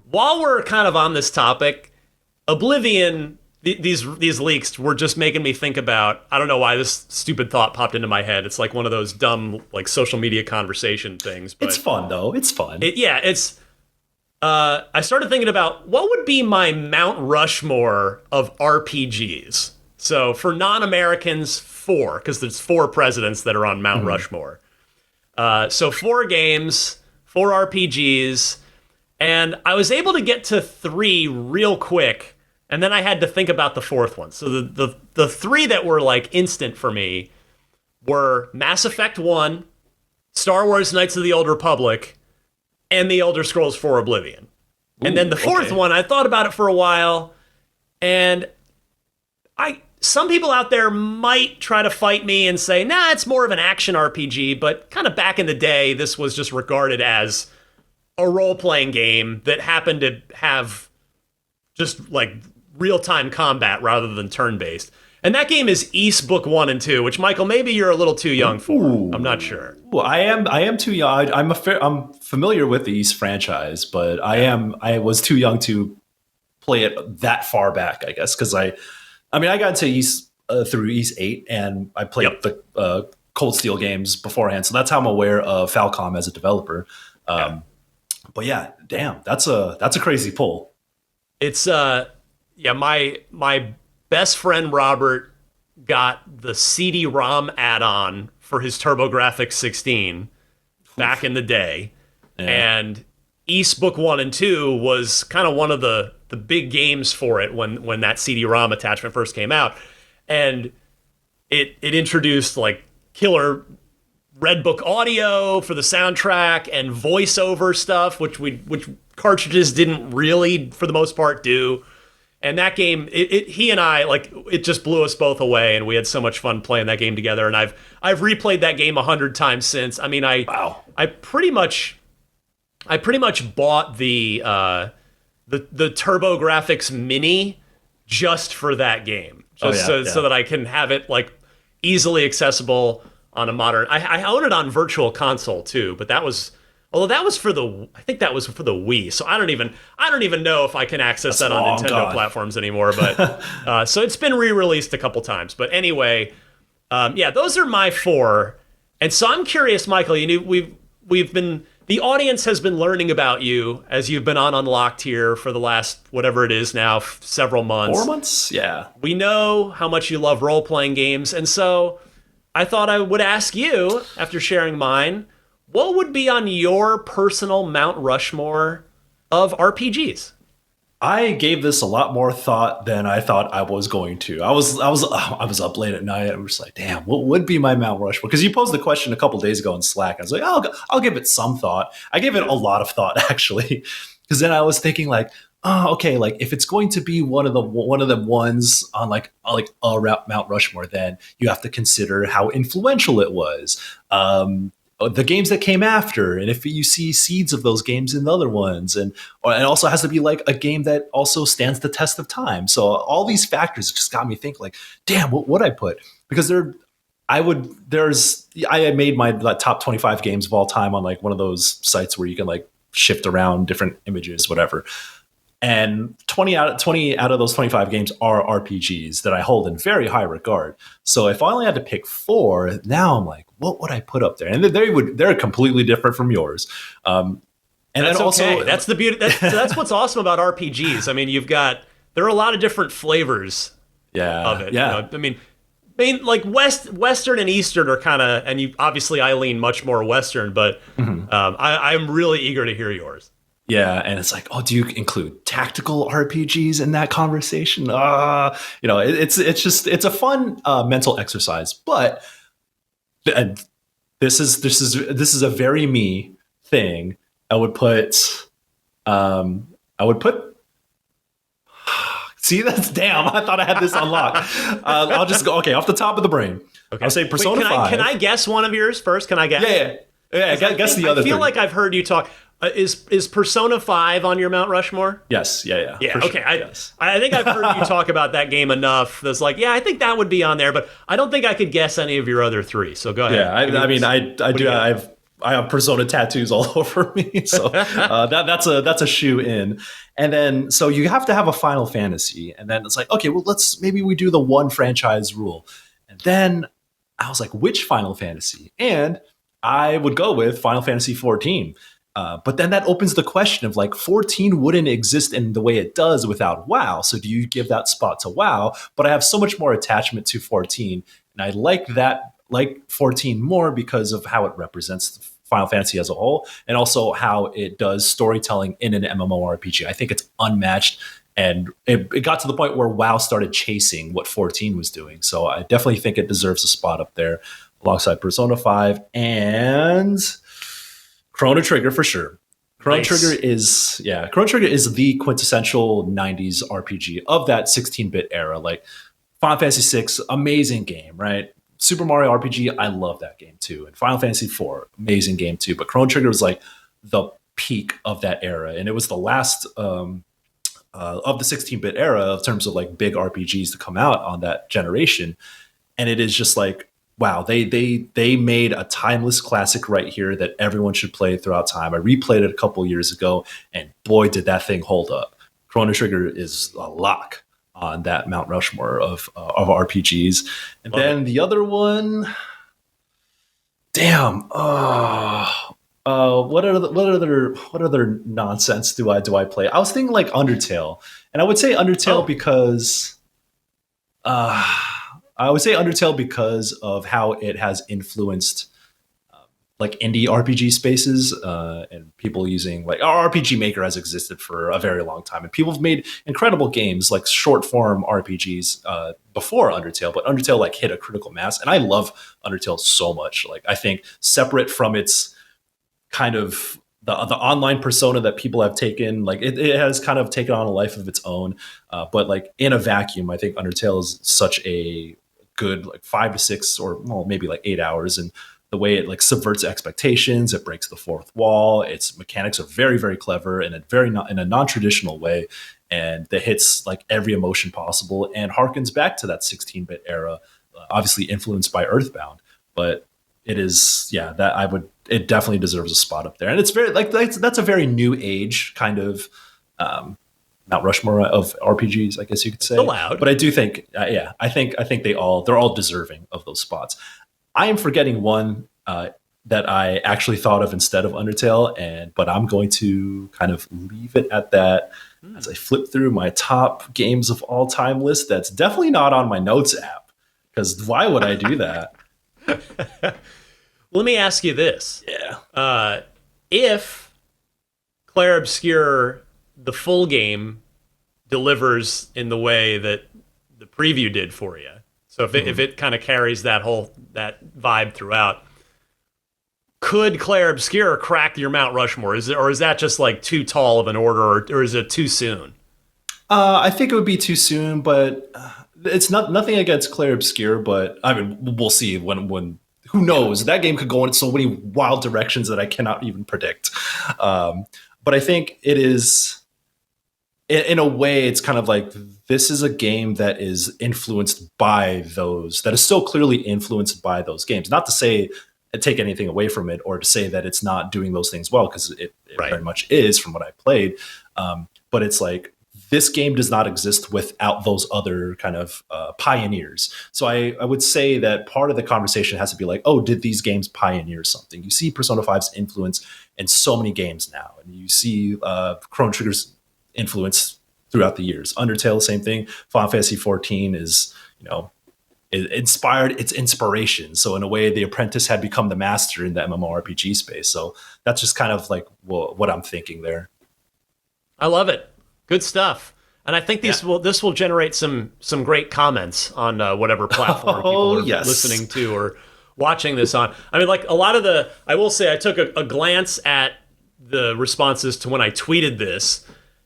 While we're kind of on this topic, Oblivion, these leaks were just making me think about, I don't know why this stupid thought popped into my head. It's like one of those dumb like social media conversation things. But it's fun though. It's fun. I started thinking about what would be my Mount Rushmore of RPGs. So for non-Americans, 4, because there's 4 presidents that are on Mount Rushmore. So 4 games, 4 RPGs, and I was able to get to 3 real quick, and then I had to think about the 4th one. So the 3 that were like instant for me were Mass Effect 1, Star Wars Knights of the Old Republic, and The Elder Scrolls 4 Oblivion. And then the 4th one, I thought about it for a while, and some people out there might try to fight me and say, nah, it's more of an action RPG, but kind of back in the day, this was just regarded as a role-playing game that happened to have just like real-time combat rather than turn-based. And that game is Ys Book 1 and 2, which, Michael, maybe you're a little too young for. I'm not sure. Well, I am too young. I'm familiar with the Ys franchise, but I was too young to play it that far back, I guess, because I got into Ys through Ys 8, and I played the Cold Steel games beforehand, so that's how I'm aware of Falcom as a developer. But yeah, damn, that's a crazy pull. It's my best friend Robert got the CD-ROM add-on for his TurboGrafx 16 back in the day, and Ys Book 1 and 2 was kind of one of the big games for it when that CD-ROM attachment first came out, and it introduced like killer Red Book audio for the soundtrack and voiceover stuff, which cartridges didn't really, for the most part, do. And that game, he and I, like, it just blew us both away, and we had so much fun playing that game together. And I've replayed that game 100 times since. I mean, I pretty much bought the TurboGrafx Mini just for that game, so that I can have it like easily accessible on a modern. I own it on Virtual Console too, but that was for the Wii. So I don't even know if I can access that on Nintendo platforms anymore. But so it's been re-released a couple times. But anyway, those are my 4. And so I'm curious, Michael. The audience has been learning about you as you've been on Unlocked here for the last, whatever it is now, several months. 4 months? Yeah. We know how much you love role-playing games, and so I thought I would ask you, after sharing mine, what would be on your personal Mount Rushmore of RPGs? I gave this a lot more thought than I thought I was going to. I was up late at night. I was like, damn, what would be my Mount Rushmore? Because you posed the question a couple days ago in Slack. I was like, I'll give it some thought. I gave it a lot of thought, actually, because then I was thinking like, oh, okay, like if it's going to be one of the ones on like Mount Rushmore, then you have to consider how influential it was. The games that came after, and if you see seeds of those games in the other ones, and it also has to be like a game that also stands the test of time. So all these factors just got me thinking like, damn, what would I put? Because I had made my top 25 games of all time on like one of those sites where you can like shift around different images, whatever. And 20 out of those 25 games are RPGs that I hold in very high regard. So if I only had to pick 4, now I'm like, what would I put up there? And they're completely different from yours. And that's then also, okay. That's the beauty. That's what's awesome about RPGs. I mean, there are a lot of different flavors of it. Yeah. You know? I mean, like Western and Eastern are kind of, and obviously I lean much more Western, but I'm really eager to hear yours. Yeah, and it's like, oh, do you include tactical RPGs in that conversation? It's a fun mental exercise. But this is a very me thing. I would put. See, that's damn. I thought I had this unlocked. I'll just go. Okay, off the top of the brain. Okay. I'll say Persona 5. Can I guess one of yours first? Can I guess? Yeah. Guess the other. I feel 3. like I've heard you talk. Is Persona 5 on your Mount Rushmore? Yes. Yeah. Yeah. For Okay. Sure. Yes. I think I've heard you talk about that game enough. That's like, yeah, I think that would be on there, but I don't think I could guess any of your other 3. So go ahead. Yeah. I have Persona tattoos all over me, so that's a shoe in. And then so you have to have a Final Fantasy, and then it's like, okay, well maybe we do the one franchise rule. And then I was like, which Final Fantasy? And I would go with Final Fantasy 14. But then that opens the question of like 14 wouldn't exist in the way it does without WoW. So do you give that spot to WoW? But I have so much more attachment to 14, and I like 14 more because of how it represents Final Fantasy as a whole, and also how it does storytelling in an MMORPG. I think it's unmatched, and it got to the point where WoW started chasing what 14 was doing. So I definitely think it deserves a spot up there alongside Persona 5 and Chrono Trigger for sure. Chrono Trigger is the quintessential 90s RPG of that 16-bit era. Like Final Fantasy 6, amazing game, right? Super Mario RPG, I love that game too. And Final Fantasy 4, amazing game too. But Chrono Trigger was like the peak of that era. And it was the last of the 16-bit era in terms of like big RPGs to come out on that generation. And it is just like, wow, they made a timeless classic right here that everyone should play throughout time. I replayed it a couple years ago, and boy, did that thing hold up. Chrono Trigger is a lock on that Mount Rushmore of RPGs. And then the other one, damn, what other nonsense do I play? I was thinking like Undertale, and I would say Undertale because of how it has influenced like indie RPG spaces and people using like our RPG Maker has existed for a very long time, and people have made incredible games like short form RPGs before Undertale, but Undertale like hit a critical mass, and I love Undertale so much. Like I think separate from its kind of the online persona that people have taken, like it has kind of taken on a life of its own, but like in a vacuum, I think Undertale is such a good like 5 to 6 or well, maybe like 8 hours, and the way it like subverts expectations, it breaks the fourth wall. Its mechanics are very, very clever in a non-traditional way, and that hits like every emotion possible and harkens back to that 16-bit era, obviously influenced by Earthbound. But it is, it definitely deserves a spot up there, and it's very like that's a very new age kind of Mount Rushmore of RPGs, I guess you could say. Allowed. But I do think, I think they're all deserving of those spots. I am forgetting one that I actually thought of instead of Undertale, but I'm going to kind of leave it at that as I flip through my top games of all time list. That's definitely not on my notes app, because why would I do that? Let me ask you this. Yeah. If Clair Obscur, the full game, delivers in the way that the preview did for you, so if it kind of carries that vibe throughout, could Clair Obscur crack your Mount Rushmore? Is that just like too tall of an order, or is it too soon? I think it would be too soon, but it's nothing against Clair Obscur. But I mean, we'll see when. Who knows? That game could go in so many wild directions that I cannot even predict. But I think it is, in a way, it's kind of like this is a game that is influenced by those, that is so clearly influenced by those games. Not to say take anything away from it or to say that it's not doing those things well, because it very much is from what I played. But it's like, this game does not exist without those other kind of pioneers. So I would say that part of the conversation has to be like, oh, did these games pioneer something? You see Persona 5's influence in so many games now, and you see Chrono Trigger's influence throughout the years. Undertale, same thing. Final Fantasy 14 is, it inspired its inspiration. So in a way, the apprentice had become the master in the MMORPG space. So that's just kind of like what I'm thinking there. I love it. Good stuff. And I think this will generate some great comments on whatever platform people are listening to or watching this on. I mean, like a lot of I will say I took a glance at the responses to when I tweeted this.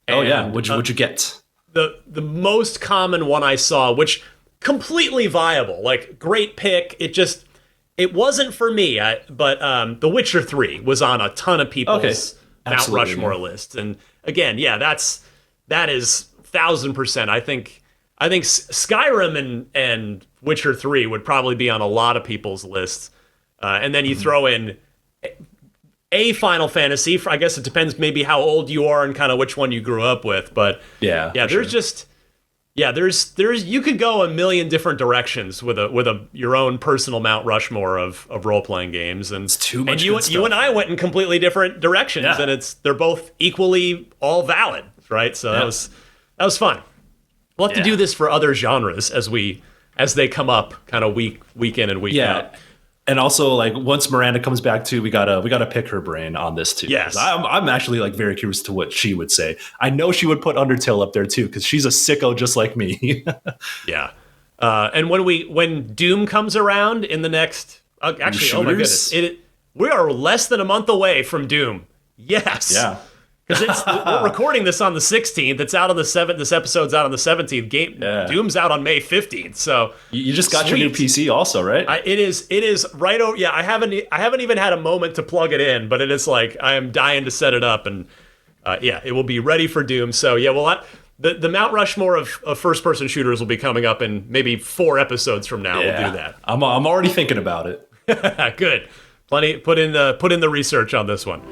And, what'd you get? The most common one I saw, which completely viable, like great pick. It wasn't for me, but The Witcher 3 was on a ton of people's Mount Rushmore lists. And again, that is 1,000%. I think Skyrim and Witcher 3 would probably be on a lot of people's lists. And then you throw in a Final Fantasy. I guess it depends maybe how old you are and kind of which one you grew up with. But yeah, there's just there's you could go a million different directions with your own personal Mount Rushmore of role playing games, and it's too much. And you and I went in completely different directions, and they're both equally all valid, right? So that was fun. We'll have to do this for other genres as they come up, kind of week in and week out. And also, like, once Miranda comes back too, we gotta pick her brain on this too. Yes, I'm actually like very curious to what she would say. I know she would put Undertale up there too because she's a sicko just like me. Yeah, and when Doom comes around in the next, actually, oh my goodness, we are less than a month away from Doom. Yes, yeah. Because we're recording this on the 16th. It's out on the 7th. This episode's out on the 17th. Doom's out on May 15th. So you just got your new PC, also, right? It is right over. Yeah, I haven't even had a moment to plug it in, but it is like I am dying to set it up, and it will be ready for Doom. So yeah, the Mount Rushmore of first-person shooters will be coming up in maybe 4 episodes from now. Yeah. We'll do that. I'm already thinking about it. Good. Put in the research on this one.